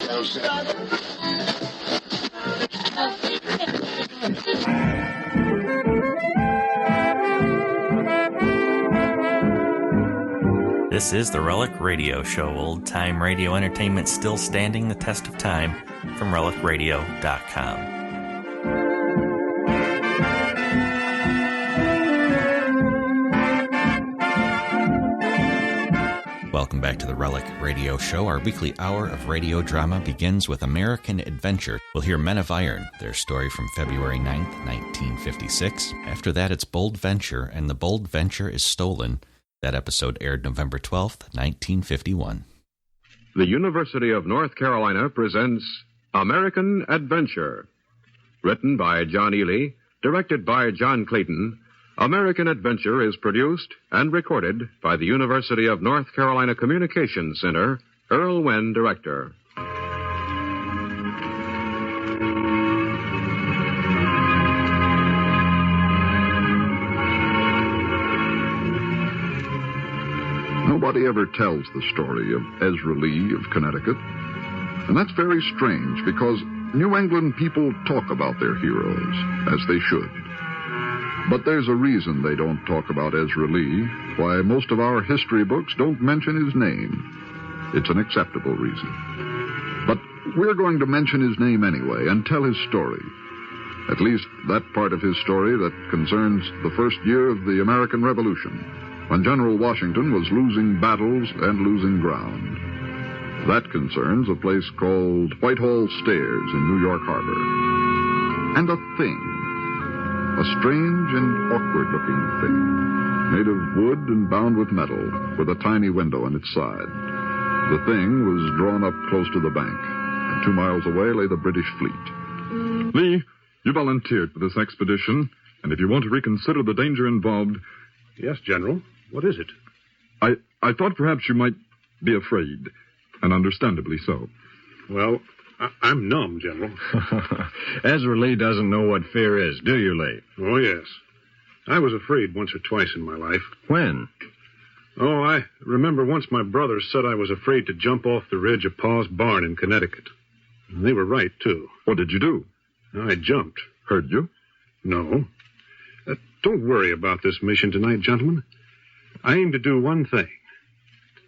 This is the Relic Radio Show, old-time radio entertainment still standing the test of time, from relicradio.com. Welcome back to the Relic Radio Show. Our weekly hour of radio drama begins with American Adventure. We'll hear Men of Iron, their story from February 9th, 1956. After that, it's Bold Venture, and The Bold Venture is Stolen. That episode aired November 12th, 1951. The University of North Carolina presents American Adventure. Written by John Ely, directed by John Clayton, American Adventure is produced and recorded by the University of North Carolina Communications Center, Earl Wynn, director. Nobody ever tells the story of Ezra Lee of Connecticut. And that's very strange because New England people talk about their heroes, as they should. But there's a reason they don't talk about Ezra Lee, why most of our history books don't mention his name. It's an acceptable reason. But we're going to mention his name anyway and tell his story. At least that part of his story that concerns the first year of the American Revolution, when General Washington was losing battles and losing ground. That concerns a place called Whitehall Stairs in New York Harbor. And a thing, a strange and awkward-looking thing, made of wood and bound with metal, with a tiny window on its side. The thing was drawn up close to the bank, and 2 miles away lay the British fleet. Lee, you volunteered for this expedition, and if you want to reconsider the danger involved... Yes, General. What is it? I thought perhaps you might be afraid, and understandably so. Well, I'm numb, General. Ezra Lee doesn't know what fear is, do you, Lee? Oh, yes. I was afraid once or twice in my life. When? Oh, I remember once my brothers said I was afraid to jump off the ridge of Pa's barn in Connecticut. And they were right, too. What did you do? I jumped. Hurt you? No. Don't worry about this mission tonight, gentlemen. I aim to do one thing.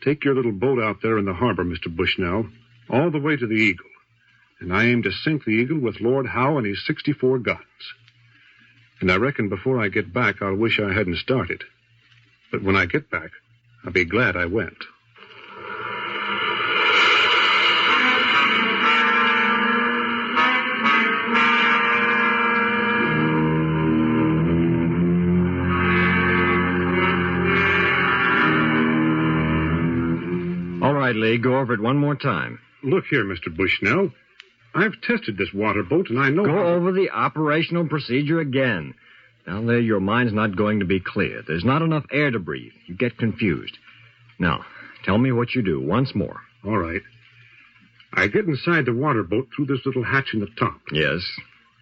Take your little boat out there in the harbor, Mr. Bushnell, all the way to the Eagle. And I aim to sink the Eagle with Lord Howe and his 64 guns. And I reckon before I get back, I'll wish I hadn't started. But when I get back, I'll be glad I went. All right, Lee, go over it one more time. Look here, Mr. Bushnell. I've tested this water boat, and I know... Go over the operational procedure again. Down there, your mind's not going to be clear. There's not enough air to breathe. You get confused. Now, tell me what you do once more. All right. I get inside the water boat through this little hatch in the top. Yes.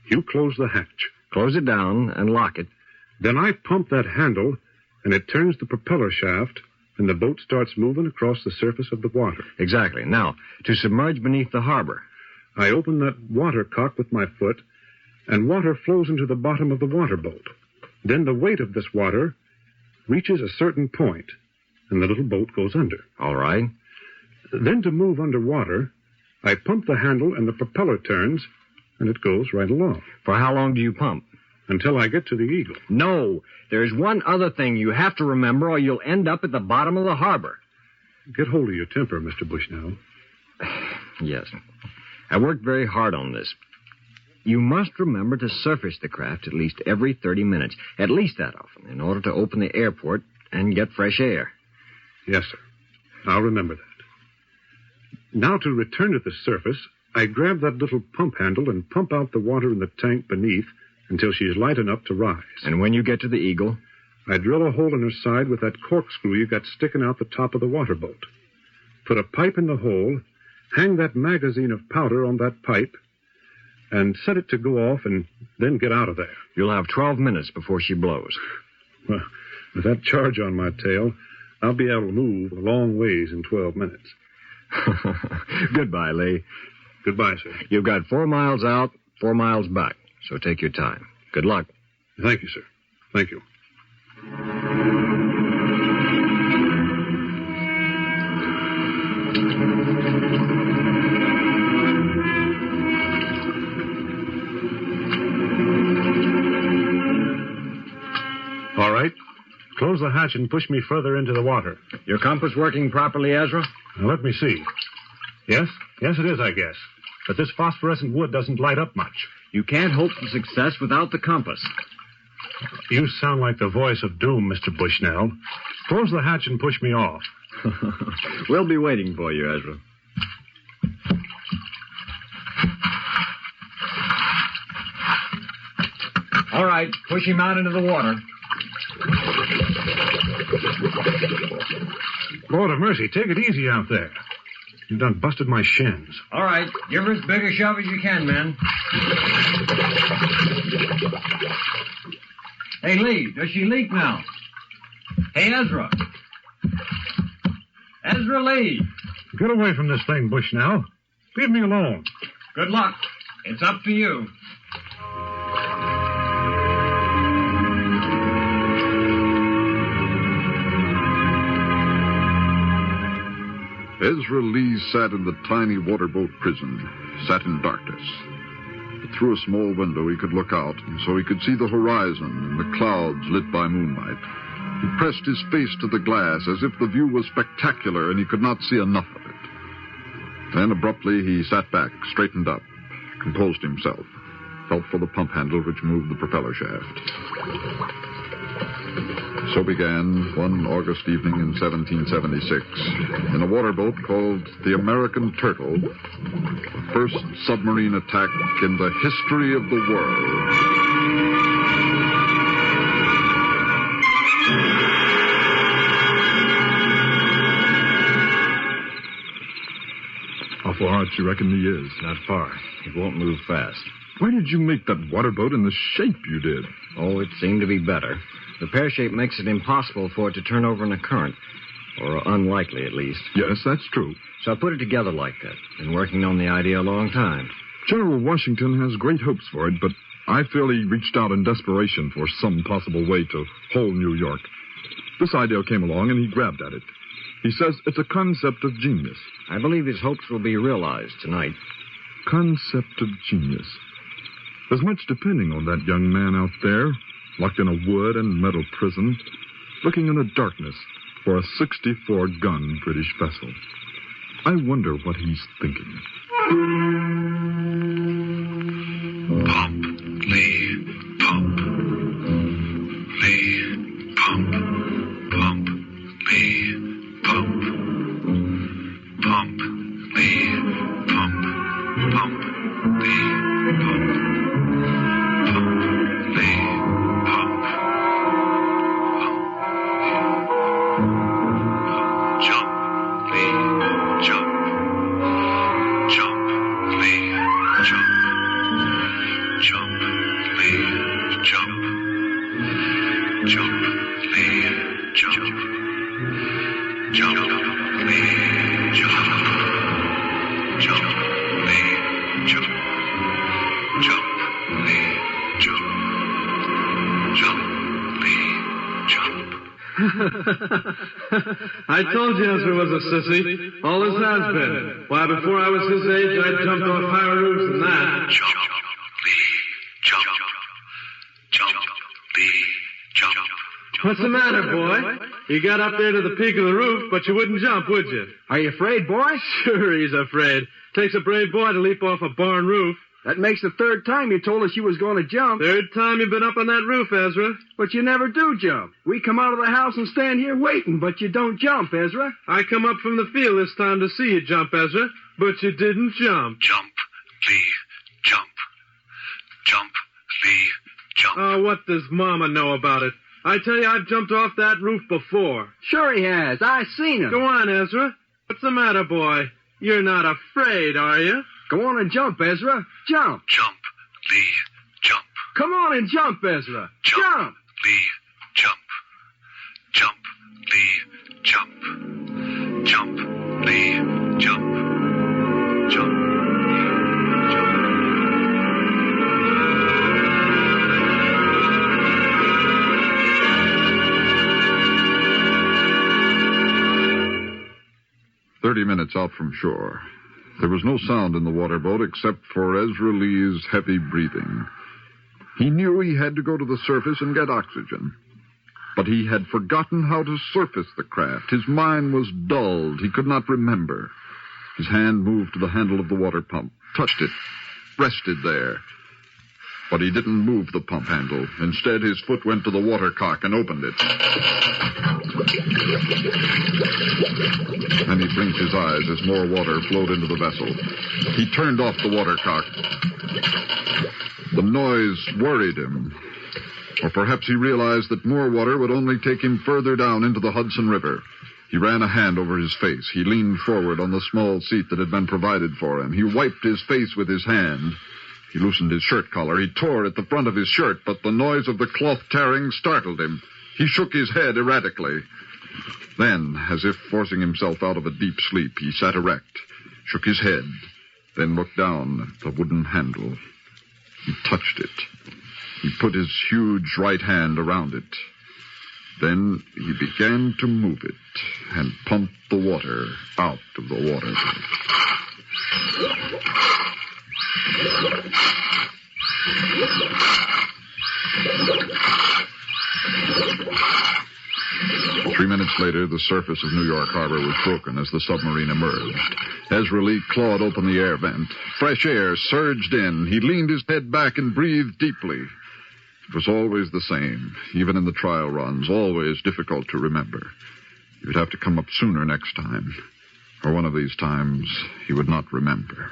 You close the hatch. Close it down and lock it. Then I pump that handle, and it turns the propeller shaft, and the boat starts moving across the surface of the water. Exactly. Now, to submerge beneath the harbor. I open that water cock with my foot, and water flows into the bottom of the water boat. Then the weight of this water reaches a certain point, and the little boat goes under. All right. Then to move underwater, I pump the handle, and the propeller turns, and it goes right along. For how long do you pump? Until I get to the Eagle. No. There's one other thing you have to remember, or you'll end up at the bottom of the harbor. Get hold of your temper, Mr. Bushnell. Yes. I worked very hard on this. You must remember to surface the craft at least every 30 minutes, at least that often, in order to open the airport and get fresh air. Yes, sir. I'll remember that. Now, to return to the surface, I grab that little pump handle and pump out the water in the tank beneath until she's light enough to rise. And when you get to the Eagle? I drill a hole in her side with that corkscrew you got sticking out the top of the water boat. Put a pipe in the hole, hang that magazine of powder on that pipe, and set it to go off and then get out of there. You'll have 12 minutes before she blows. Well, with that charge on my tail, I'll be able to move a long ways in 12 minutes. Goodbye, Lee. Goodbye, sir. You've got 4 miles out, 4 miles back, so take your time. Good luck. Thank you, sir. Thank you. All right. Close the hatch and push me further into the water. Your compass working properly, Ezra? Now, let me see. Yes, it is, I guess. But this phosphorescent wood doesn't light up much. You can't hope for success without the compass. You sound like the voice of doom, Mr. Bushnell. Close the hatch and push me off. We'll be waiting for you, Ezra. All right, push him out into the water. Lord of mercy, take it easy out there. You've done busted my shins. All right, give her as big a shove as you can, man. Hey, Lee, does she leak now? Hey, Ezra. Ezra Lee. Get away from this thing, Bushnell. Leave me alone. Good luck. It's up to you. Ezra Lee sat in the tiny waterboat prison, sat in darkness. But through a small window he could look out, and so he could see the horizon and the clouds lit by moonlight. He pressed his face to the glass as if the view was spectacular and he could not see enough of it. Then abruptly he sat back, straightened up, composed himself, felt for the pump handle which moved the propeller shaft. So began one August evening in 1776, in a waterboat called the American Turtle, the first submarine attack in the history of the world. How far out you reckon he is? Not far. It won't move fast. Why did you make that waterboat in the shape you did? Oh, it seemed to be better. The pear shape makes it impossible for it to turn over in a current. Or unlikely, at least. Yes, that's true. So I put it together like that. Been working on the idea a long time. General Washington has great hopes for it, but I feel he reached out in desperation for some possible way to hold New York. This idea came along, and he grabbed at it. He says it's a concept of genius. I believe his hopes will be realized tonight. Concept of genius. There's much depending on that young man out there, locked in a wood and metal prison, looking in the darkness for a 64-gun British vessel. I wonder what he's thinking. Pump, Lee, pump. Lee, pump. Pump, Lee, pump. Pump, Lee, pump. Pump, Lee, pump. Pump, Lee, pump. Jump, Lee, jump. Jump, Lee, jump. Jump, Lee, jump. Jump, Lee, jump. Jump, Lee, jump. Jump, Lee, jump. Jump, Lee, jump. Jump, Lee, jump. I told you Ezra was a sissy. Always has been. Why, before I was his age, I'd jumped off higher roofs than that. Jump, Lee, jump. Jump, Lee, jump. What's the matter, boy? You got up there to the peak of the roof, but you wouldn't jump, would you? Are you afraid, boy? Sure he's afraid. Takes a brave boy to leap off a barn roof. That makes the third time you told us you was going to jump. Third time you've been up on that roof, Ezra. But you never do jump. We come out of the house and stand here waiting, but you don't jump, Ezra. I come up from the field this time to see you jump, Ezra, but you didn't jump. Jump, Lee, jump. Jump, Lee, jump. Oh, what does Mama know about it? I tell you, I've jumped off that roof before. Sure he has. I seen him. Go on, Ezra. What's the matter, boy? You're not afraid, are you? Go on and jump, Ezra. Jump. Jump, Lee, jump. Come on and jump, Ezra. Jump, Lee, jump. Jump, Lee, jump. Jump, Lee, jump. Jump, 30 minutes out from shore. There was no sound in the waterboat except for Ezra Lee's heavy breathing. He knew he had to go to the surface and get oxygen. But he had forgotten how to surface the craft. His mind was dulled. He could not remember. His hand moved to the handle of the water pump, touched it, rested there. But he didn't move the pump handle. Instead, his foot went to the watercock and opened it. Then he blinked his eyes as more water flowed into the vessel. He turned off the watercock. The noise worried him. Or perhaps he realized that more water would only take him further down into the Hudson River. He ran a hand over his face. He leaned forward on the small seat that had been provided for him. He wiped his face with his hand. He loosened his shirt collar. He tore at the front of his shirt, but the noise of the cloth tearing startled him. He shook his head erratically. Then, as if forcing himself out of a deep sleep, he sat erect, shook his head, then looked down at the wooden handle. He touched it. He put his huge right hand around it. Then he began to move it and pumped the water out of the water. 3 minutes later, the surface of New York Harbor was broken as the submarine emerged. Ezra Lee clawed open the air vent. Fresh air surged in. He leaned his head back and breathed deeply. It was always the same, even in the trial runs, always difficult to remember. He would have to come up sooner next time, or one of these times he would not remember.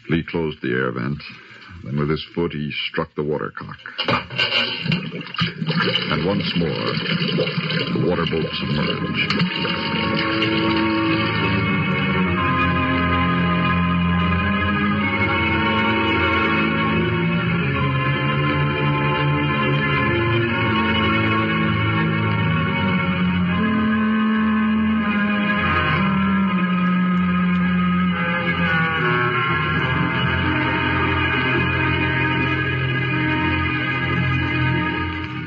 Lee closed the air vent. Then with his foot he struck the watercock. And once more, the waterboat submerged.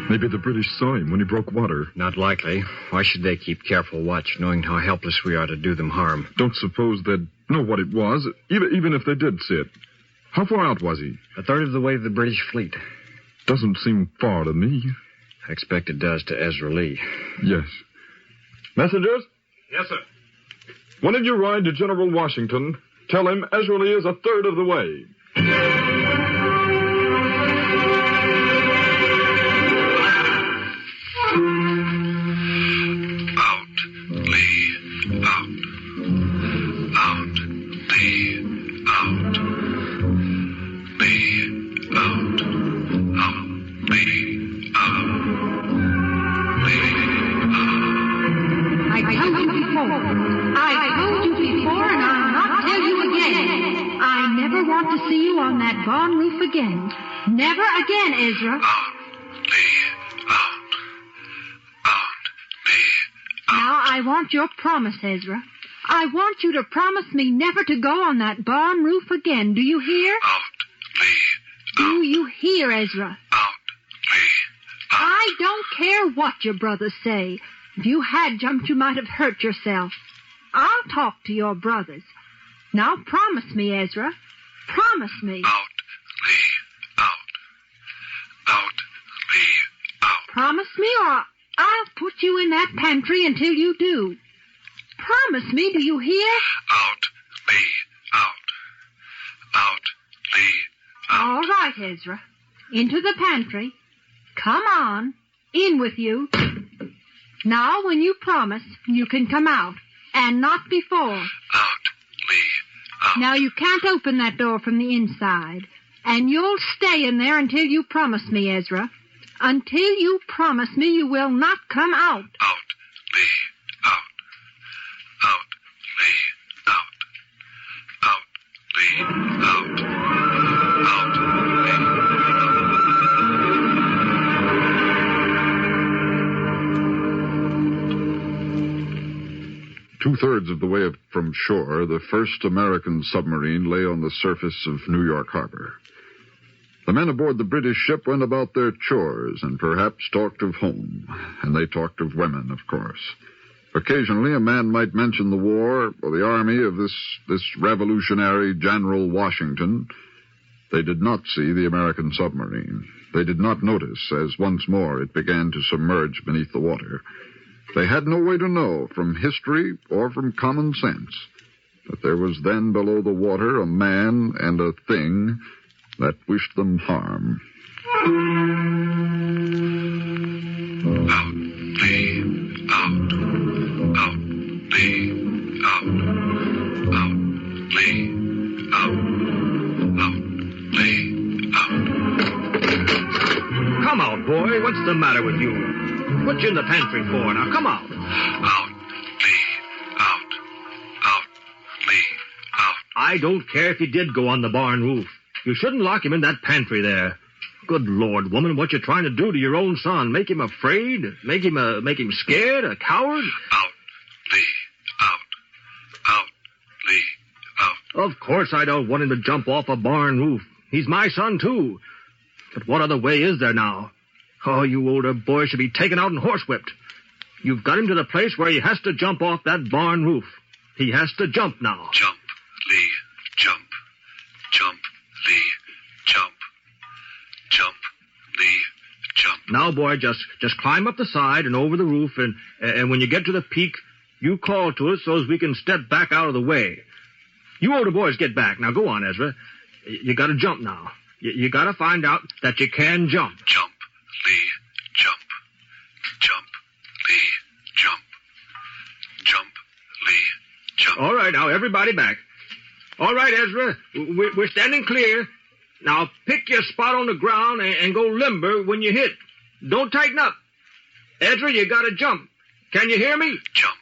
Maybe the British saw him when he broke water. Not likely. Why should they keep careful watch, knowing how helpless we are to do them harm? Don't suppose they'd know what it was, even if they did see it. How far out was he? A third of the way to the British fleet. Doesn't seem far to me. I expect it does to Ezra Lee. Yes. Messengers? Yes, sir. When did you ride to General Washington? Tell him Ezra Lee is a third of the way. Never again, Ezra. Now, I want your promise, Ezra. I want you to promise me never to go on that barn roof again. Do you hear? Do you hear, Ezra? I don't care what your brothers say. If you had jumped, you might have hurt yourself. I'll talk to your brothers. Now, promise me, Ezra. Promise me. Promise me, or I'll put you in that pantry until you do. Promise me, do you hear? All right, Ezra. Into the pantry. Come on. In with you. Now, when you promise, you can come out. And not before. Now, you can't open that door from the inside. And you'll stay in there until you promise me, Ezra. Until you promise me you will not come out. Two-thirds of the way from shore, the first American submarine lay on the surface of New York Harbor. The men aboard the British ship went about their chores and perhaps talked of home. And they talked of women, of course. Occasionally, a man might mention the war or the army of this revolutionary General Washington. They did not see the American submarine. They did not notice as once more it began to submerge beneath the water. They had no way to know from history or from common sense that there was then below the water a man and a thing that wished them harm. Out, leave, out, out, leave, out, out, leave, out, leave, out. Come out, boy. What's the matter with you? What you in the pantry for? Now, come out. Out, leave, out, leave, out. I don't care if he did go on the barn roof. You shouldn't lock him in that pantry there. Good Lord, woman, what you trying to do to your own son? Make him afraid? Make him scared? A coward? Out, leave, out, leave, out. Of course I don't want him to jump off a barn roof. He's my son, too. But what other way is there now? Oh, you older boy should be taken out and horsewhipped. You've got him to the place where he has to jump off that barn roof. He has to jump now. Jump, leave, jump. Jump, leave, jump. Jump, leave, jump. Now, boy, just climb up the side and over the roof, and when you get to the peak, you call to us so as we can step back out of the way. You older boys get back. Now, go on, Ezra. You got to jump now. You got to find out that you can jump. Jump, leave, jump. Jump, leave, jump. Jump, leave, jump. All right, now, everybody back. All right, Ezra, we're standing clear. Now, pick your spot on the ground and go limber when you hit. Don't tighten up. Ezra, you got to jump. Can you hear me? Jump,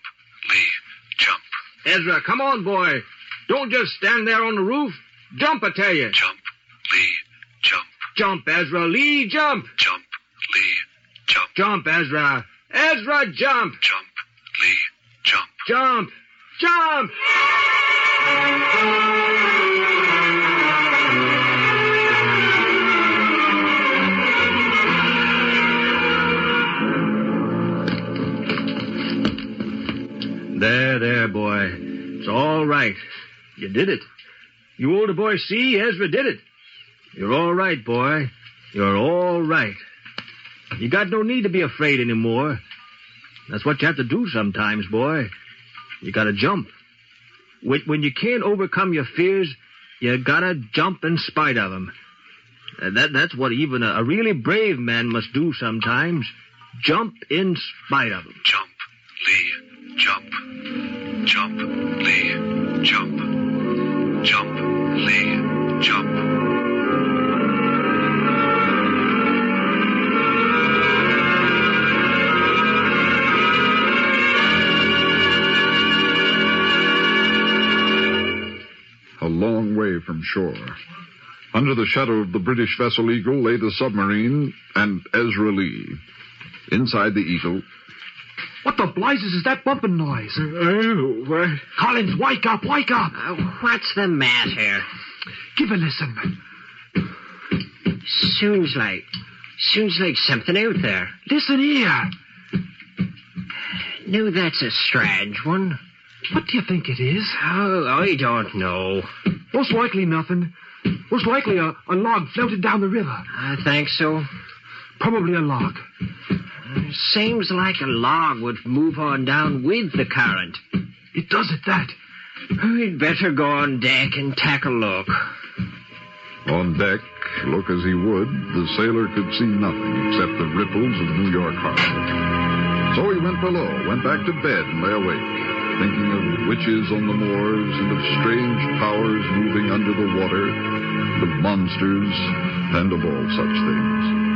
leave, jump. Ezra, come on, boy. Don't just stand there on the roof. Jump, I tell you. Jump, leave, jump. Jump, Ezra. Lee, jump. Jump, leave, jump. Jump, Ezra. Ezra, jump. Jump, leave, jump. Jump. Jump. There, boy. It's all right. You did it. You older boys see Ezra did it. You're all right, boy. You're all right. You got no need to be afraid anymore. That's what you have to do sometimes, boy. You gotta jump. When you can't overcome your fears, you gotta jump in spite of them. That's what even a really brave man must do sometimes. Jump in spite of them. Jump, leave, jump. Jump, leave, jump. Jump, leave, jump. A long way from shore. Under the shadow of the British vessel Eagle lay the submarine and Ezra Lee. Inside the Eagle... What the blazes is that bumping noise? What? Collins, wake up, wake up. What's the matter? Give a listen. Sounds like something out there. Listen here. No, that's a strange one. What do you think it is? Oh, I don't know. Most likely nothing. Most likely a log floated down the river. I think so. Probably a log. Seems like a log would move on down with the current. It does at that. We'd better go on deck and take a look. On deck, look as he would, the sailor could see nothing except the ripples of New York Harbor. So he went below, went back to bed and lay awake, thinking of witches on the moors and of strange powers moving under the water, of monsters, and of all such things.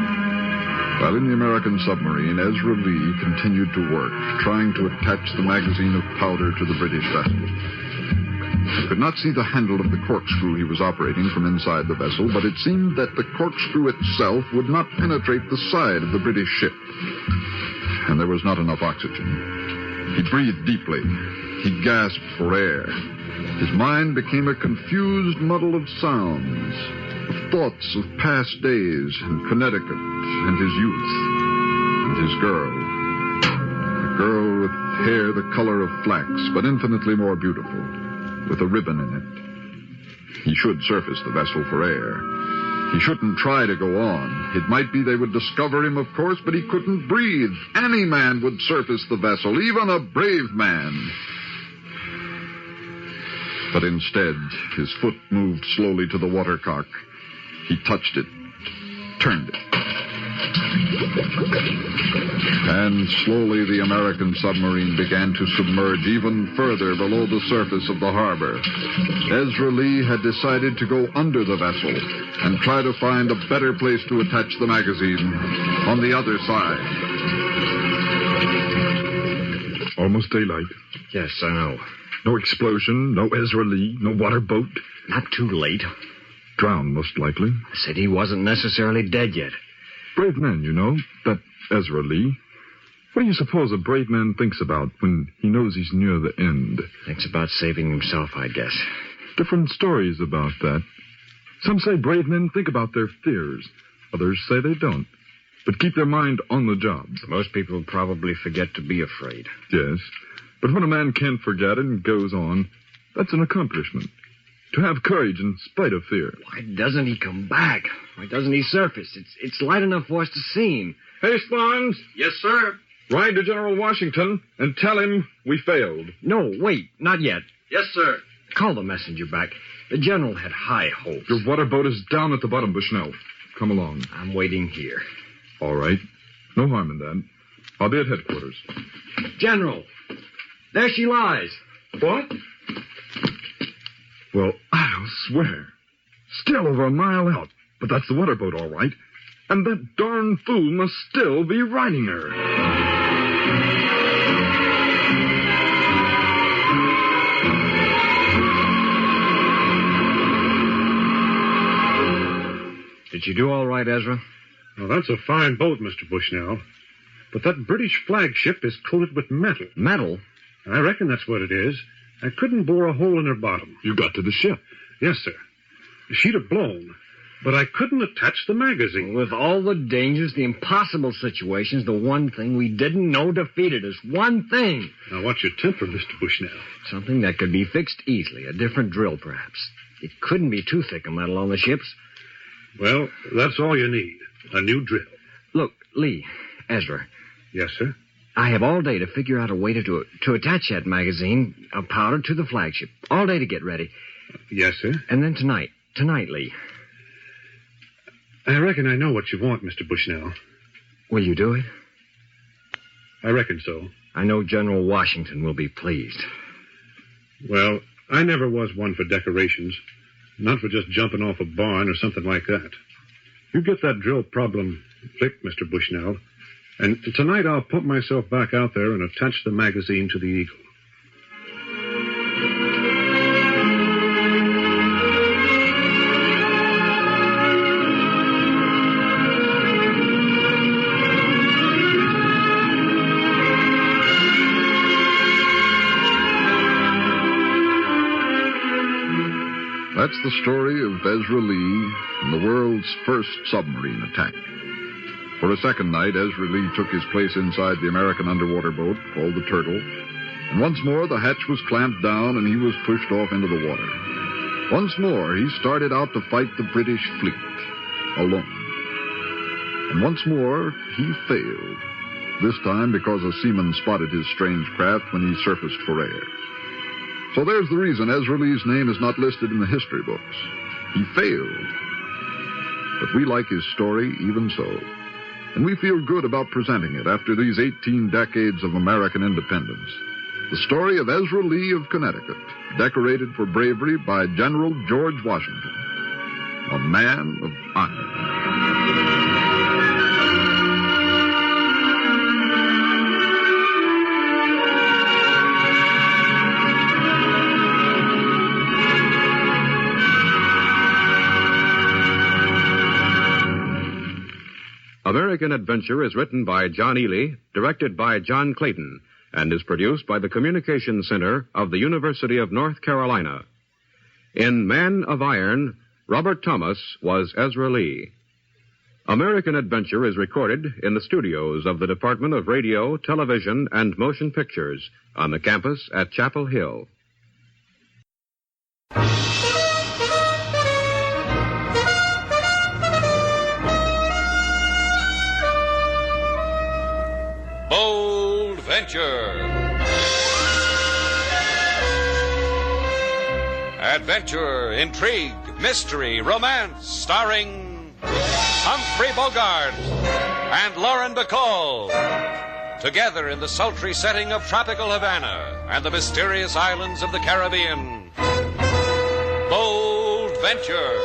While in the American submarine, Ezra Lee continued to work, trying to attach the magazine of powder to the British vessel. He could not see the handle of the corkscrew he was operating from inside the vessel, but it seemed that the corkscrew itself would not penetrate the side of the British ship. And there was not enough oxygen. He breathed deeply. He gasped for air. His mind became a confused muddle of sounds, of thoughts of past days and Connecticut and his youth and his girl. A girl with hair the color of flax, but infinitely more beautiful, with a ribbon in it. He should surface the vessel for air. He shouldn't try to go on. It might be they would discover him, of course, but he couldn't breathe. Any man would surface the vessel, even a brave man. But instead, his foot moved slowly to the watercock. He touched it, turned it. And slowly the American submarine began to submerge even further below the surface of the harbor. Ezra Lee had decided to go under the vessel and try to find a better place to attach the magazine on the other side. Almost daylight. Yes, I know. No explosion, no Ezra Lee, no water boat. Not too late. Drowned, most likely. I said he wasn't necessarily dead yet. Brave man, you know, that Ezra Lee. What do you suppose a brave man thinks about when he knows he's near the end? Thinks about saving himself, I guess. Different stories about that. Some say brave men think about their fears. Others say they don't, but keep their mind on the job. Most people probably forget to be afraid. Yes, but when a man can't forget and goes on, that's an accomplishment. To have courage in spite of fear. Why doesn't he come back? Why doesn't he surface? It's light enough for us to see him. Hey, Spawns. Yes, sir. Ride to General Washington and tell him we failed. No, wait, not yet. Yes, sir. Call the messenger back. The general had high hopes. Your water boat is down at the bottom, Bushnell. Come along. I'm waiting here. All right. No harm in that. I'll be at headquarters. General, there she lies. What? Well, I'll swear. Still over a mile out. But that's the water boat, all right. And that darn fool must still be riding her. Did you do all right, Ezra? Well, that's a fine boat, Mr. Bushnell. But that British flagship is coated with metal. Metal? I reckon that's what it is. I couldn't bore a hole in her bottom. You got to the ship? Yes, sir. She'd have blown, but I couldn't attach the magazine. With all the dangers, the impossible situations, the one thing we didn't know defeated us. One thing. Now, what's your temper, Mr. Bushnell? Something that could be fixed easily. A different drill, perhaps. It couldn't be too thick a metal on the ships. Well, that's all you need. A new drill. Look, Lee, Ezra. Yes, sir? I have all day to figure out a way to attach that magazine of powder to the flagship. All day to get ready. Yes, sir? And then tonight, Lee. I reckon I know what you want, Mr. Bushnell. Will you do it? I reckon so. I know General Washington will be pleased. Well, I never was one for decorations. Not for just jumping off a barn or something like that. You get that drill problem fixed, Mr. Bushnell, and tonight I'll put myself back out there and attach the magazine to the Eagle. That's the story of Ezra Lee and the world's first submarine attack. For a second night, Ezra Lee took his place inside the American underwater boat called the Turtle, and once more the hatch was clamped down and he was pushed off into the water. Once more, he started out to fight the British fleet, alone. And once more, he failed, this time because a seaman spotted his strange craft when he surfaced for air. So there's the reason Ezra Lee's name is not listed in the history books. He failed. But we like his story even so. And we feel good about presenting it after these 18 decades of American independence. The story of Ezra Lee of Connecticut, decorated for bravery by General George Washington, a man of honor. American Adventure is written by John Ely, directed by John Clayton, and is produced by the Communications Center of the University of North Carolina. In Man of Iron, Robert Thomas was Ezra Lee. American Adventure is recorded in the studios of the Department of Radio, Television, and Motion Pictures on the campus at Chapel Hill. Bold Venture. Adventure, intrigue, mystery, romance, starring Humphrey Bogart and Lauren Bacall. Together in the sultry setting of tropical Havana and the mysterious islands of the Caribbean. Bold Venture.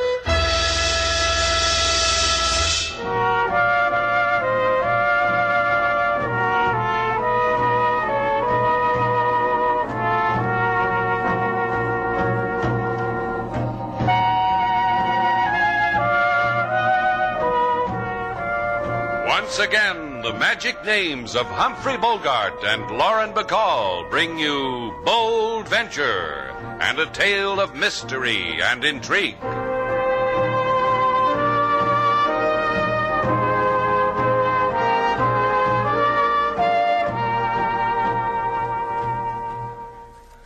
Once again, the magic names of Humphrey Bogart and Lauren Bacall bring you Bold Venture and a tale of mystery and intrigue.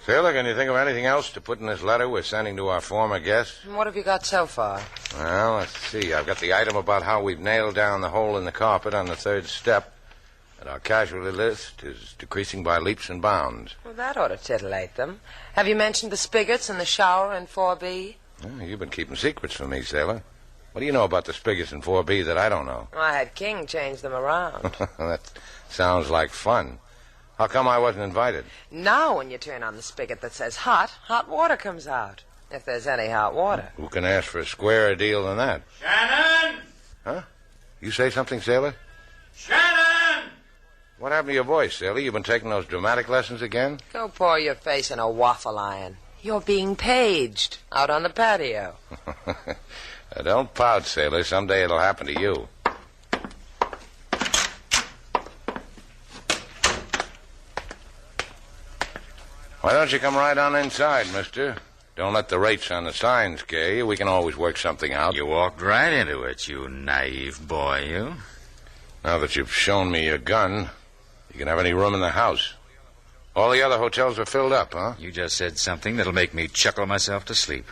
Sailor, can you think of anything else to put in this letter we're sending to our former guest? What have you got so far? Well, let's see. I've got the item about how we've nailed down the hole in the carpet on the third step, and our casualty list is decreasing by leaps and bounds. Well, that ought to titillate them. Have you mentioned the spigots in the shower in 4B? Well, you've been keeping secrets from me, Sailor. What do you know about the spigots in 4B that I don't know? Well, I had King change them around. That sounds like fun. How come I wasn't invited? Now, when you turn on the spigot that says hot, hot water comes out. If there's any hot water. Who can ask for a squarer deal than that? Shannon! Huh? You say something, Sailor? Shannon! What happened to your voice, Sailor? You've been taking those dramatic lessons again? Go pour your face in a waffle iron. You're being paged out on the patio. Don't pout, Sailor. Someday it'll happen to you. Why don't you come right on inside, mister? Don't let the rates on the sign scare you. We can always work something out. You walked right into it, you naive boy, you. Now that you've shown me your gun, you can have any room in the house. All the other hotels are filled up, huh? You just said something that'll make me chuckle myself to sleep.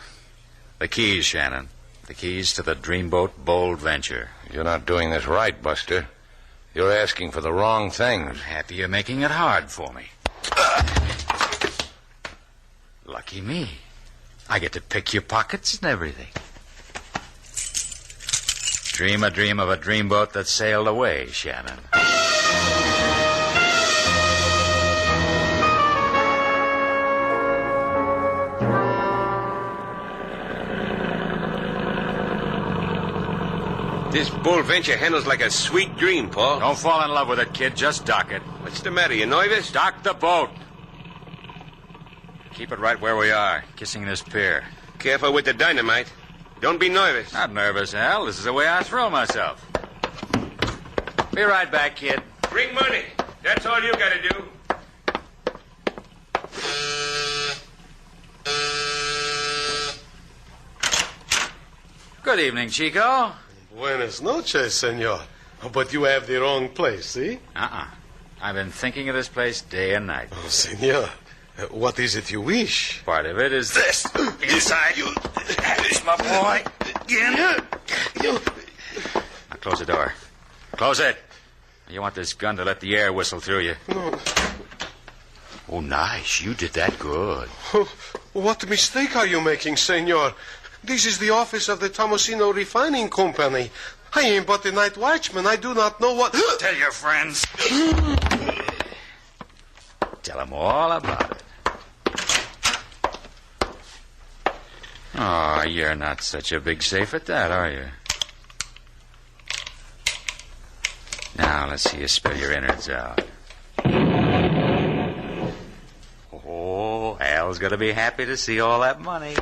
The keys, Shannon. The keys to the dreamboat Bold Venture. You're not doing this right, Buster. You're asking for the wrong things. I'm happy you're making it hard for me. Lucky me. I get to pick your pockets and everything. Dream a dream of a dreamboat that sailed away, Shannon. This Bold Venture handles like a sweet dream, Paul. Don't fall in love with it, kid. Just dock it. What's the matter? You nervous? Dock the boat. Keep it right where we are, kissing this pier. Careful with the dynamite. Don't be nervous. Not nervous, Al. This is the way I throw myself. Be right back, kid. Bring money. That's all you gotta do. Good evening, Chico. Buenas noches, senor. But you have the wrong place, see? I've been thinking of this place day and night. Oh, senor. What is it you wish? Part of it is this. Inside. This, my boy. Now close the door. Close it. You want this gun to let the air whistle through you. No. Oh, nice. You did that good. What mistake are you making, senor? This is the office of the Tomosino Refining Company. I am but the night watchman. I do not know what... Tell your friends. Tell them all about it. Oh, you're not such a big safe at that, are you? Now, let's see you spill your innards out. Oh, Al's going to be happy to see all that money.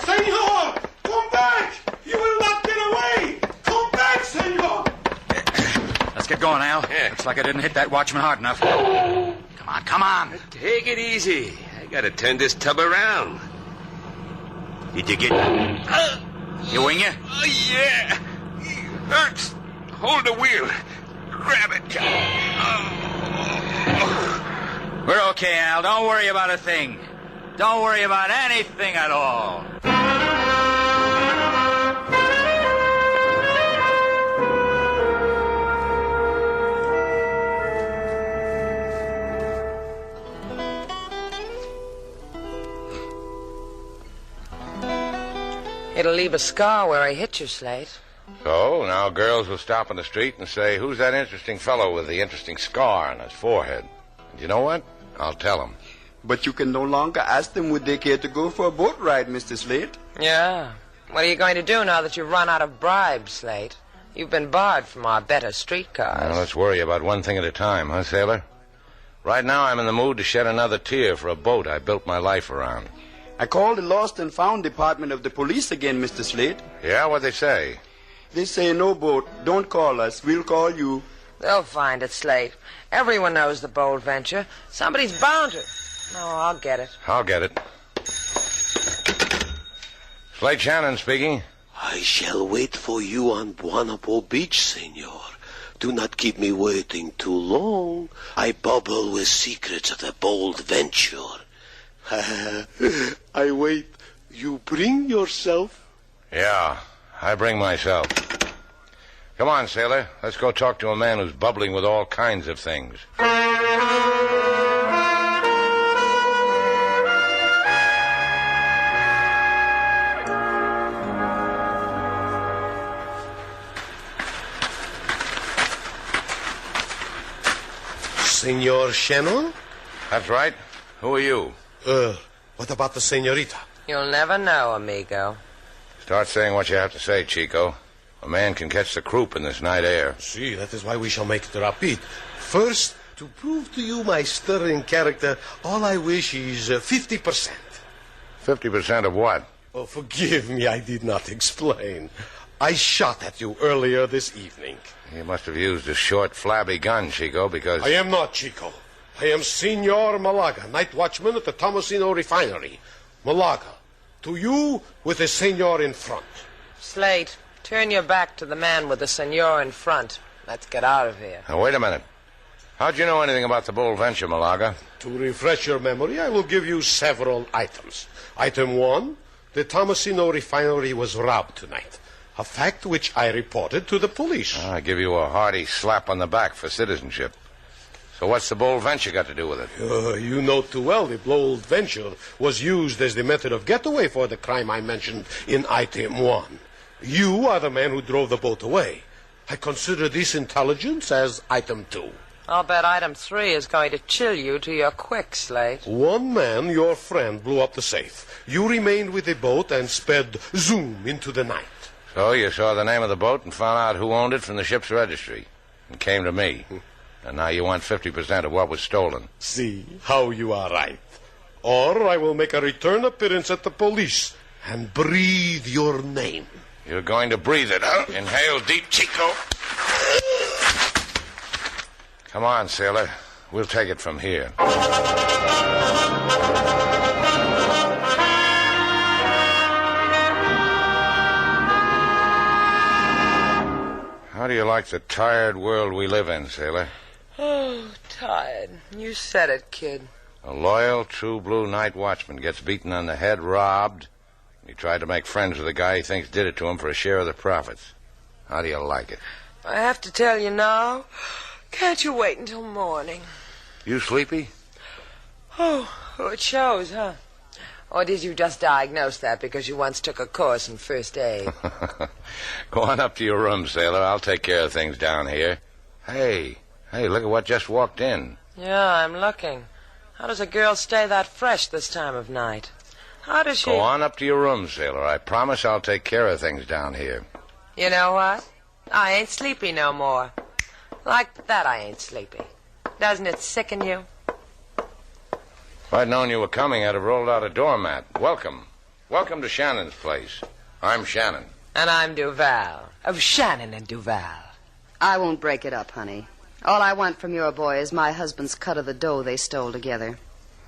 Senor! Come back! You will not get away! Come back, senor! Let's get going, Al. Yeah. Looks like I didn't hit that watchman hard enough. Come on. Take it easy. I gotta turn this tub around. Did you get... You wing ya? Yeah. Hurts. Hold the wheel. Grab it. We're okay, Al. Don't worry about a thing. Don't worry about anything at all. It'll leave a scar where I hit you, Slate. So, now girls will stop in the street and say, who's that interesting fellow with the interesting scar on his forehead? And you know what? I'll tell them. But you can no longer ask them would they care to go for a boat ride, Mr. Slate. Yeah. What are you going to do now that you've run out of bribes, Slate? You've been barred from our better streetcars. Now, let's worry about one thing at a time, huh, Sailor? Right now, I'm in the mood to shed another tear for a boat I built my life around. I called the Lost and Found Department of the police again, Mr. Slate. Yeah, what'd they say? They say no boat. Don't call us. We'll call you. They'll find it, Slate. Everyone knows the bold venture. Somebody's bound to. No, I'll get it. I'll get it. Slate Shannon speaking. I shall wait for you on Buonapo Beach, senor. Do not keep me waiting too long. I bubble with secrets of the bold venture. I wait. You bring yourself? Yeah, I bring myself. Come on, sailor. Let's go talk to a man who's bubbling with all kinds of things. Senor Shannon? That's right. Who are you? What about the senorita? You'll never know, amigo. Start saying what you have to say, Chico. A man can catch the croup in this night air. See, that is why we shall make it rapid. First, to prove to you my sterling character, all I wish is 50%. 50% of what? Oh, forgive me, I did not explain. I shot at you earlier this evening. You must have used a short, flabby gun, Chico, because... I am not Chico. I am Senor Malaga, night watchman at the Tomasino refinery. Malaga, to you with the senor in front. Slate, turn your back to the man with the senor in front. Let's get out of here. Now, wait a minute. How'd you know anything about the bull venture, Malaga? To refresh your memory, I will give you several items. Item 1, the Tomasino refinery was robbed tonight. A fact which I reported to the police. I give you a hearty slap on the back for citizenship. So what's the bold venture got to do with it? You know too well the bold venture was used as the method of getaway for the crime I mentioned in item 1. You are the man who drove the boat away. I consider this intelligence as item 2. I'll bet item 3 is going to chill you to your quick, Slate. One man, your friend, blew up the safe. You remained with the boat and sped zoom into the night. So you saw the name of the boat and found out who owned it from the ship's registry and came to me. And now you want 50% of what was stolen. See how you are right. Or I will make a return appearance at the police and breathe your name. You're going to breathe it, huh? Inhale deep, Chico. Come on, sailor. We'll take it from here. How do you like the tired world we live in, sailor? Oh, tired. You said it, kid. A loyal, true blue night watchman gets beaten on the head, robbed. He tried to make friends with a guy he thinks did it to him for a share of the profits. How do you like it? I have to tell you now. Can't you wait until morning? You sleepy? Oh, it shows, huh? Or did you just diagnose that because you once took a course in first aid? Go on up to your room, sailor. I'll take care of things down here. Hey, look at what just walked in. Yeah, I'm looking. How does a girl stay that fresh this time of night? How does she... Go on up to your room, sailor. I promise I'll take care of things down here. You know what? I ain't sleepy no more. Like that I ain't sleepy. Doesn't it sicken you? If I'd known you were coming, I'd have rolled out a doormat. Welcome. Welcome to Shannon's place. I'm Shannon. And I'm Duval. Of Shannon and Duval. I won't break it up, honey. All I want from your boy is my husband's cut of the dough they stole together.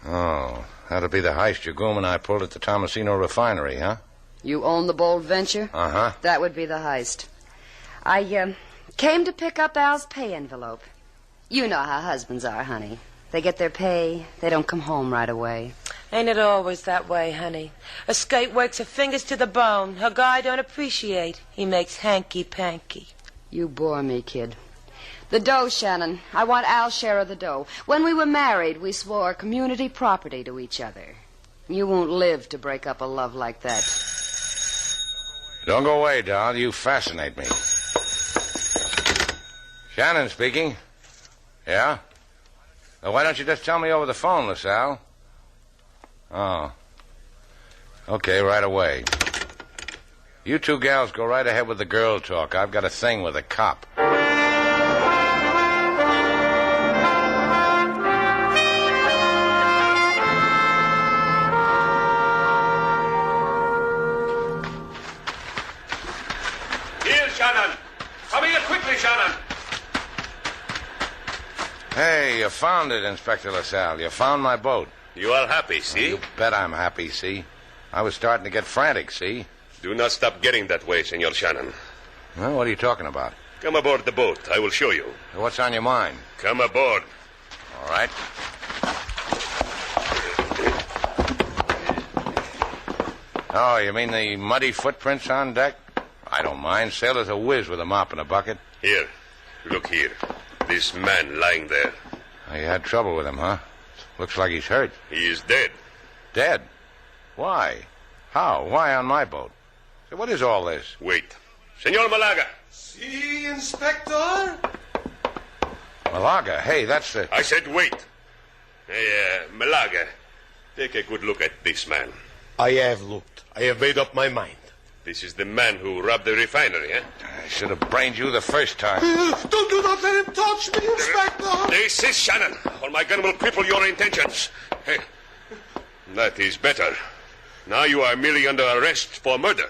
Oh, that'll be the heist Jagum and I pulled at the Tomasino refinery, huh? You own the bold venture? Uh-huh. That would be the heist. I came to pick up Al's pay envelope. You know how husbands are, honey. They get their pay, they don't come home right away. Ain't it always that way, honey? A skate works her fingers to the bone. Her guy don't appreciate. He makes hanky-panky. You bore me, kid. The dough, Shannon. I want Al's share of the dough. When we were married, we swore community property to each other. You won't live to break up a love like that. Don't go away, doll. You fascinate me. Shannon speaking. Yeah? Well, why don't you just tell me over the phone, LaSalle? Oh. Okay, right away. You two gals go right ahead with the girl talk. I've got a thing with a cop. Here, Shannon. Come here quickly, Shannon. Hey, you found it, Inspector LaSalle. You found my boat. You are happy, see? You bet I'm happy, see? I was starting to get frantic, see? Do not stop getting that way, Senor Shannon. Well, what are you talking about? Come aboard the boat. I will show you. What's on your mind? Come aboard. All right. Oh, you mean the muddy footprints on deck? I don't mind. Sailor's a whiz with a mop and a bucket. Here. Look here. This man lying there. Oh, you had trouble with him, huh? Looks like he's hurt. He is dead. Dead? Why? How? Why on my boat? So what is all this? Wait. Senor Malaga. See, Inspector? Malaga? Hey, that's the... I said wait. Hey, Malaga, take a good look at this man. I have looked. I have made up my mind. This is the man who robbed the refinery, eh? I should have brained you the first time. Do not let him touch me, Inspector. This is Shannon, or my gun will cripple your intentions. Hey, that is better. Now you are merely under arrest for murder.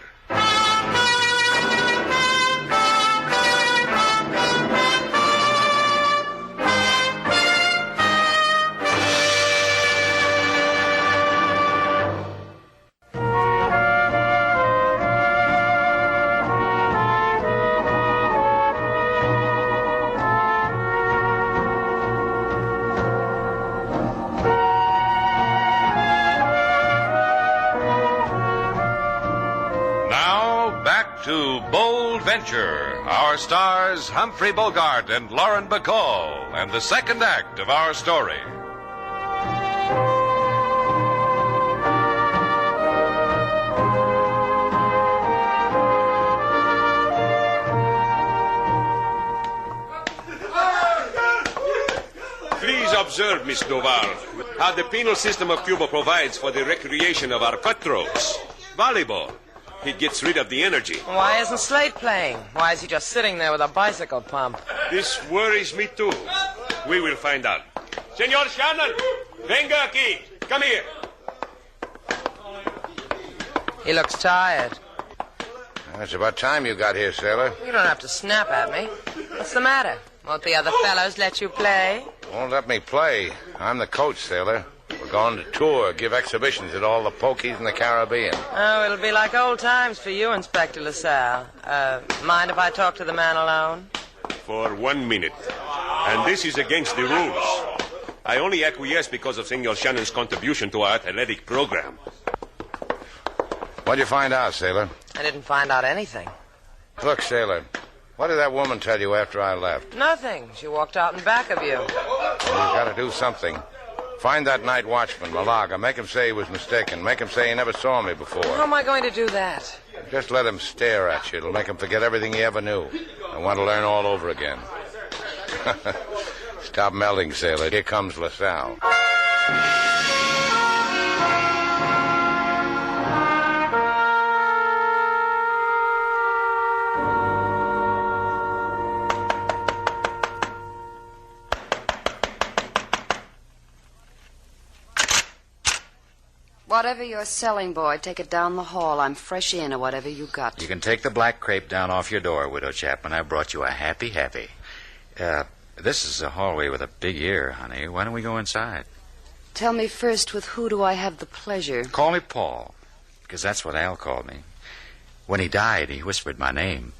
To Bold Venture, our stars Humphrey Bogart and Lauren Bacall, and the second act of our story. Please observe, Miss Duval, how the penal system of Cuba provides for the recreation of our cutthroats. Volleyball. It gets rid of the energy. Why isn't Slade playing? Why is he just sitting there with a bicycle pump? This worries me, too. We will find out. Senor Shannon, venga aquí. Come here. He looks tired. It's about time you got here, sailor. You don't have to snap at me. What's the matter? Won't the other fellows let you play? Won't let me play. I'm the coach, sailor. We're going to tour, give exhibitions at all the pokies in the Caribbean. Oh, it'll be like old times for you, Inspector LaSalle. Mind if I talk to the man alone? For 1 minute. And this is against the rules. I only acquiesce because of Senor Shannon's contribution to our athletic program. What'd you find out, sailor? I didn't find out anything. Look, sailor, what did that woman tell you after I left? Nothing. She walked out in back of you. Well, you got to do something. Find that night watchman, Malaga. Make him say he was mistaken. Make him say he never saw me before. How am I going to do that? Just let him stare at you. It'll make him forget everything he ever knew. I want to learn all over again. Stop melding, sailor. Here comes LaSalle. Whatever you're selling, boy, take it down the hall. I'm fresh in, or whatever you got. You can take the black crepe down off your door, Widow Chapman. I brought you a happy. This is a hallway with a big ear, honey. Why don't we go inside? Tell me first, with who do I have the pleasure? Call me Paul, because that's what Al called me. When he died, he whispered my name.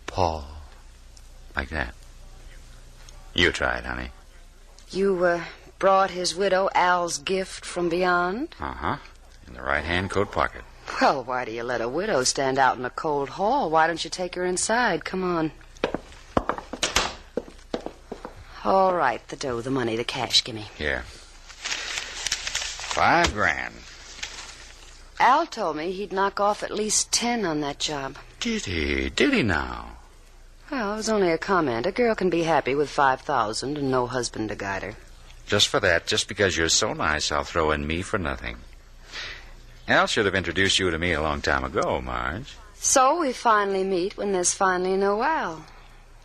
Paul. Like that. You try it, honey. You, brought his widow Al's gift from beyond? Uh-huh. In the right-hand coat pocket. Well, why do you let a widow stand out in a cold hall? Why don't you take her inside? Come on. All right, the dough, the money, the cash. Gimme. Here. $5,000. Al told me he'd knock off at least 10 on that job. Did he? Did he now? Well, it was only a comment. A girl can be happy with 5,000 and no husband to guide her. Just for that, just because you're so nice, I'll throw in me for nothing. Al should have introduced you to me a long time ago, Marge. So we finally meet when there's finally no Al.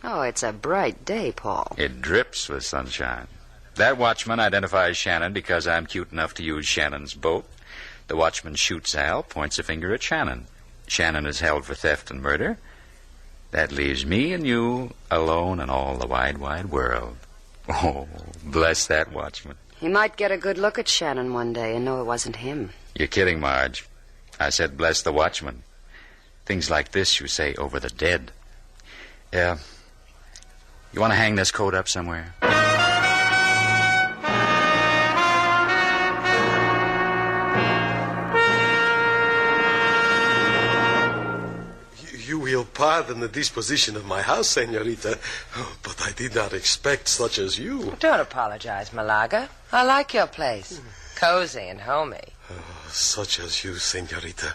Oh, it's a bright day, Paul. It drips with sunshine. That watchman identifies Shannon because I'm cute enough to use Shannon's boat. The watchman shoots Al, points a finger at Shannon. Shannon is held for theft and murder. That leaves me and you alone in all the wide, wide world. Oh, bless that watchman. He might get a good look at Shannon one day and know it wasn't him. You're kidding, Marge. I said bless the watchman. Things like this you say over the dead. You want to hang this coat up somewhere? You will pardon the disposition of my house, senorita, but I did not expect such as you. Don't apologize, Malaga. I like your place. Cozy and homey. Such as you, senorita.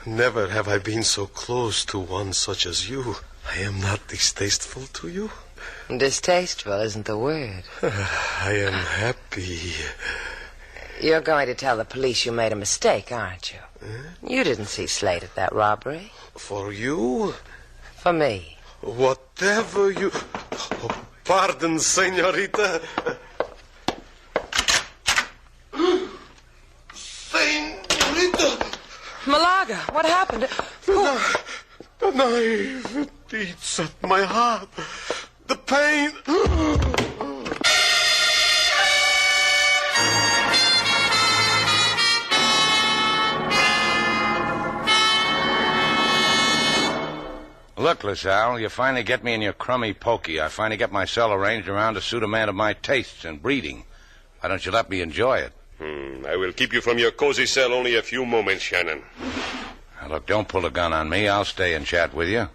Never have I been so close to one such as you. I am not distasteful to you. Distasteful isn't the word. I am happy. You're going to tell the police you made a mistake, aren't you? You didn't see Slate at that robbery. For you? For me. Whatever you... Oh, pardon, senorita. Senorita! Malaga, what happened? The knife, it eats at my heart. The pain... Look, LaSalle, you finally get me in your crummy pokey. I finally get my cell arranged around to suit a man of my tastes and breeding. Why don't you let me enjoy it? I will keep you from your cozy cell only a few moments, Shannon. Now, look, don't pull a gun on me. I'll stay and chat with you.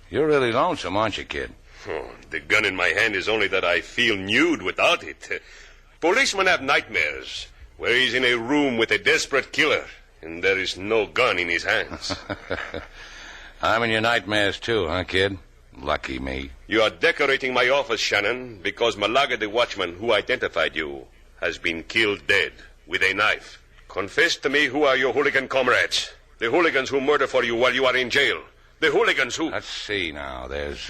You're really lonesome, aren't you, kid? Oh, the gun in my hand is only that I feel nude without it. Policemen have nightmares where he's in a room with a desperate killer and there is no gun in his hands. I'm in your nightmares, too, huh, kid? Lucky me. You are decorating my office, Shannon, because Malaga, the watchman who identified you, has been killed dead with a knife. Confess to me who are your hooligan comrades. The hooligans who murder for you while you are in jail. The hooligans who... Let's see now. There's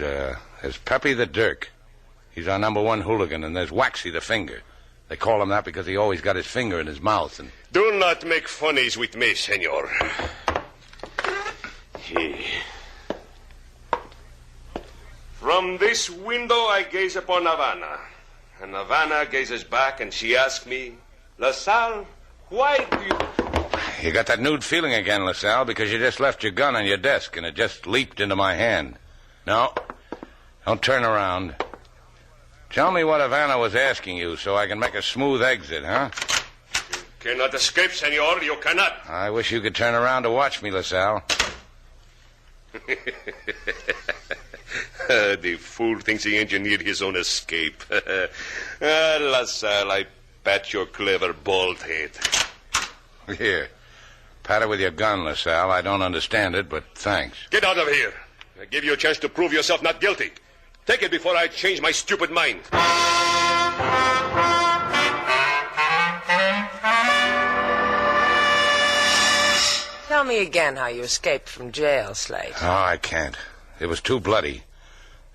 Peppy the Dirk. He's our number one hooligan, and there's Waxy the Finger. They call him that because he always got his finger in his mouth. And... Do not make funnies with me, senor. From this window I gaze upon Havana, and Havana gazes back, and she asks me, LaSalle, why do you... You got that nude feeling again, LaSalle, because you just left your gun on your desk, and it just leaped into my hand. No, don't turn around. Tell me what Havana was asking you so I can make a smooth exit, huh? You cannot escape, senor, you cannot. I wish you could turn around to watch me, LaSalle. The fool thinks he engineered his own escape. LaSalle, I pat your clever bald head. Here, pat it with your gun, LaSalle. I don't understand it, but thanks. Get out of here. I give you a chance to prove yourself not guilty. Take it before I change my stupid mind. Tell me again how you escaped from jail, Slate. Oh, I can't. It was too bloody.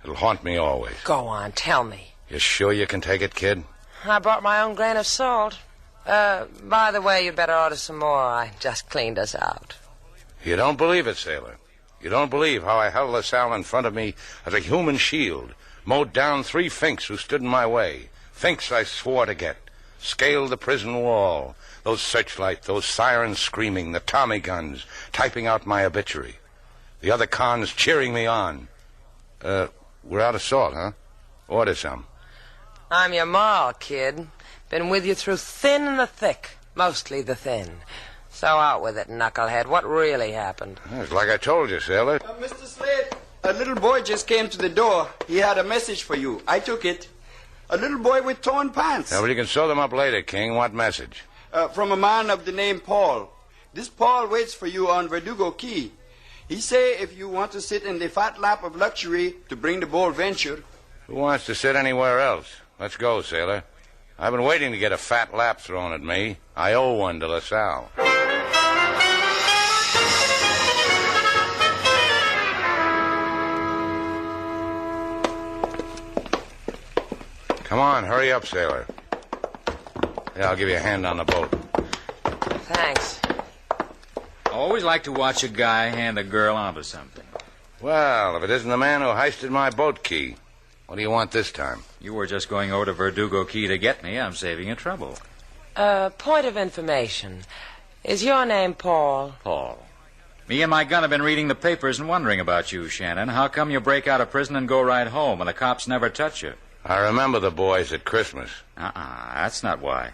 It'll haunt me always. Go on, tell me. You sure you can take it, kid? I brought my own grain of salt. By the way, you'd better order some more. I just cleaned us out. You don't believe it, sailor. You don't believe how I held LaSalle in front of me as a human shield, mowed down 3 finks who stood in my way. Finks I swore to get. scaled the prison wall. Those searchlights, those sirens screaming, the Tommy guns typing out my obituary. The other cons cheering me on. We're out of salt, huh? Order some. I'm your ma, kid. Been with you through thin and the thick. Mostly the thin. So out with it, knucklehead. What really happened? It's like I told you, sailor. Mr. Slade, a little boy just came to the door. He had a message for you. I took it. A little boy with torn pants. Yeah, but you can sew them up later, King. What message? From a man of the name Paul. This Paul waits for you on Verdugo Key. He say if you want to sit in the fat lap of luxury to bring the Bold Venture. Who wants to sit anywhere else? Let's go, sailor. I've been waiting to get a fat lap thrown at me. I owe one to LaSalle. Come on, hurry up, sailor. Yeah, I'll give you a hand on the boat. Thanks. I always like to watch a guy hand a girl onto something. Well, if it isn't the man who heisted my boat key, what do you want this time? You were just going over to Verdugo Key to get me. I'm saving you trouble. Point of information. Is your name Paul? Paul. Me and my gun have been reading the papers and wondering about you, Shannon. How come you break out of prison and go right home and the cops never touch you? I remember the boys at Christmas. That's not why.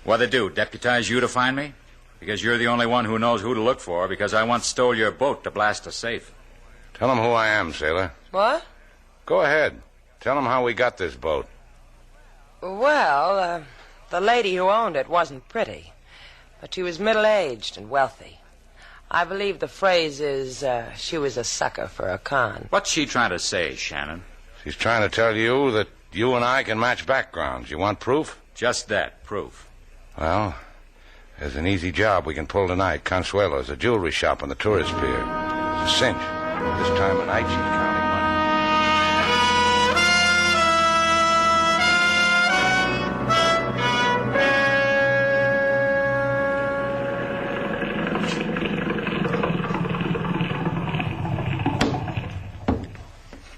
What'd they do, deputize you to find me? Because you're the only one who knows who to look for, because I once stole your boat to blast a safe. Tell them who I am, sailor. What? Go ahead. Tell them how we got this boat. Well, the lady who owned it wasn't pretty, but she was middle-aged and wealthy. I believe the phrase is, she was a sucker for a con. What's she trying to say, Shannon? She's trying to tell you that you and I can match backgrounds. You want proof? Just that, proof. Well, there's an easy job we can pull tonight. Consuelo's a jewelry shop on the tourist pier. It's a cinch. This time of night, she's counting money.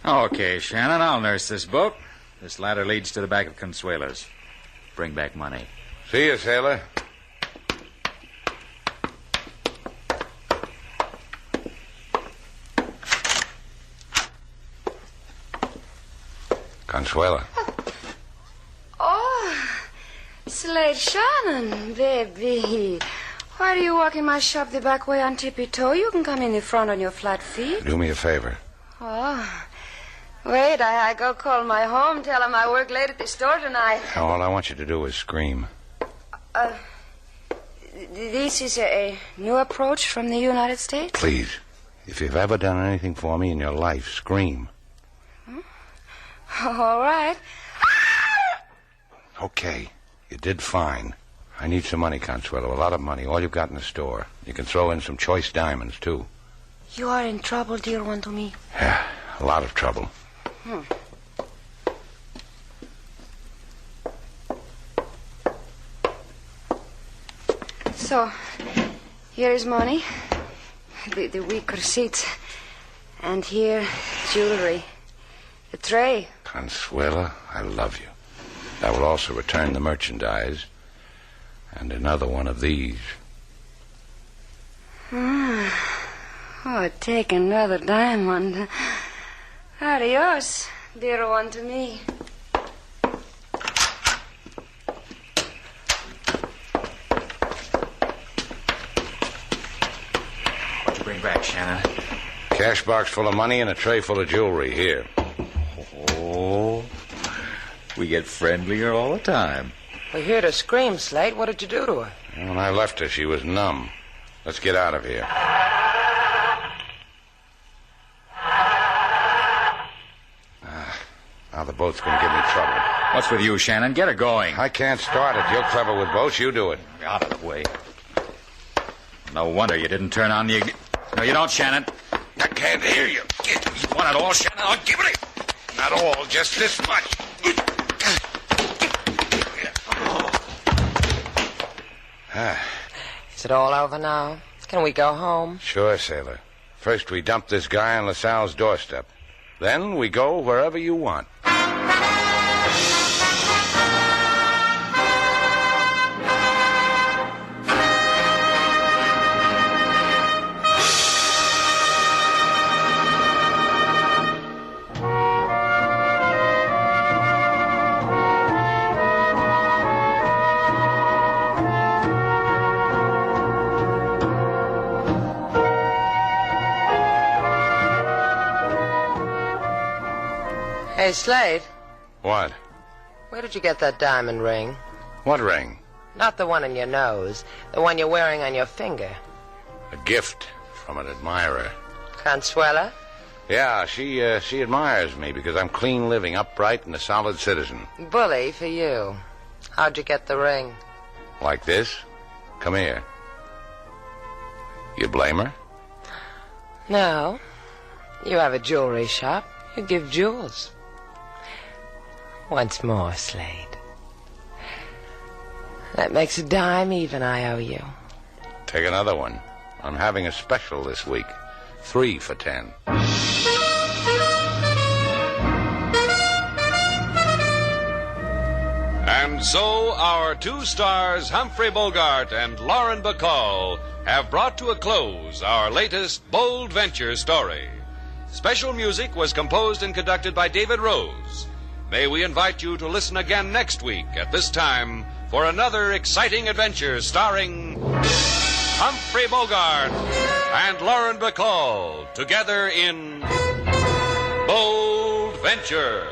Okay, Shannon, I'll nurse this boat. This ladder leads to the back of Consuelo's. Bring back money. See you, sailor. Consuelo. Oh, Slade Shannon, baby. Why do you walk in my shop the back way on tippy toe? You can come in the front on your flat feet. Do me a favor. Oh, wait, I go call my home, tell him I work late at the store tonight. All I want you to do is scream. This is a new approach from the United States? Please, if you've ever done anything for me in your life, scream. All right. Okay, you did fine. I need some money, Consuelo, a lot of money, all you've got in the store. You can throw in some choice diamonds, too. You are in trouble, dear one to me. Yeah, a lot of trouble. So, here is money, the week receipts, and here, jewelry, the tray. Consuelo, I love you. I will also return the merchandise and another one of these. Oh, take another diamond. Adios, dear one to me. What'd you bring back, Shannon? Cash box full of money and a tray full of jewelry. Here. Oh, we get friendlier all the time. We heard her scream, Slate. What did you do to her? When I left her, she was numb. Let's get out of here. Now the boat's going to give me trouble. What's with you, Shannon? Get her going. I can't start it. You're clever with boats. You do it. Out of the way. No wonder you didn't turn on the... No, you don't, Shannon. I can't hear you. You want it all, Shannon? I'll give it. Not all, just this much. Is it all over now? Can we go home? Sure, sailor. First we dump this guy on LaSalle's doorstep. Then we go wherever you want. Hey, Slade, What? where did you get that diamond ring? What ring? Not the one in your nose, the one you're wearing on your finger. A gift from an admirer. Consuela? Yeah, she admires me because I'm clean living, upright, and a solid citizen. Bully for you. How'd you get the ring? Like this? Come here. You blame her? No. You have a jewelry shop. You give jewels. Once more, Slade. That makes a dime even I owe you. Take another one. I'm having a special this week. 3 for $10. And so our two stars, Humphrey Bogart and Lauren Bacall, have brought to a close our latest bold venture story. Special music was composed and conducted by David Rose. May we invite you to listen again next week at this time for another exciting adventure starring Humphrey Bogart and Lauren Bacall together in Bold Venture.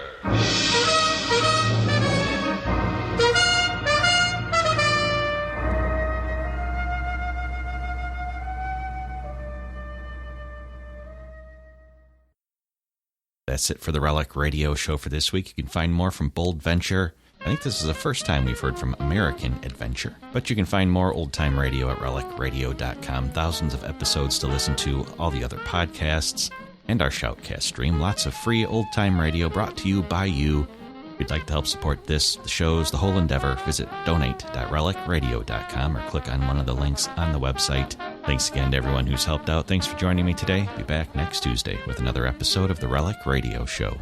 That's it for the Relic Radio Show for this week. You can find more from Bold Venture. I think this is the first time we've heard from American Adventure. But you can find more old-time radio at relicradio.com. Thousands of episodes to listen to, all the other podcasts, and our Shoutcast stream. Lots of free old-time radio brought to you by you. If you'd like to help support this, the shows, the whole endeavor, visit donate.relicradio.com or click on one of the links on the website. Thanks again to everyone who's helped out. Thanks for joining me today. Be back next Tuesday with another episode of the Relic Radio Show.